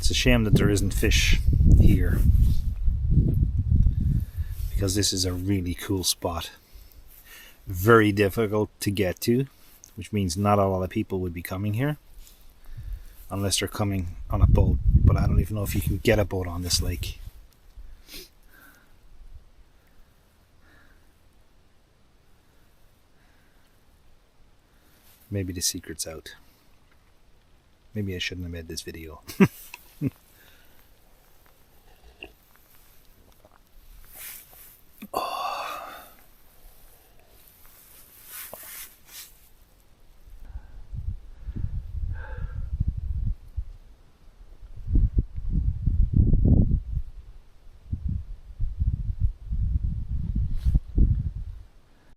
It's a shame that there isn't fish here, because this is a really cool spot. Very difficult to get to, which means not a lot of people would be coming here unless they're coming on a boat. But I don't even know if you can get a boat on this lake. Maybe the secret's out. Maybe I shouldn't have made this video.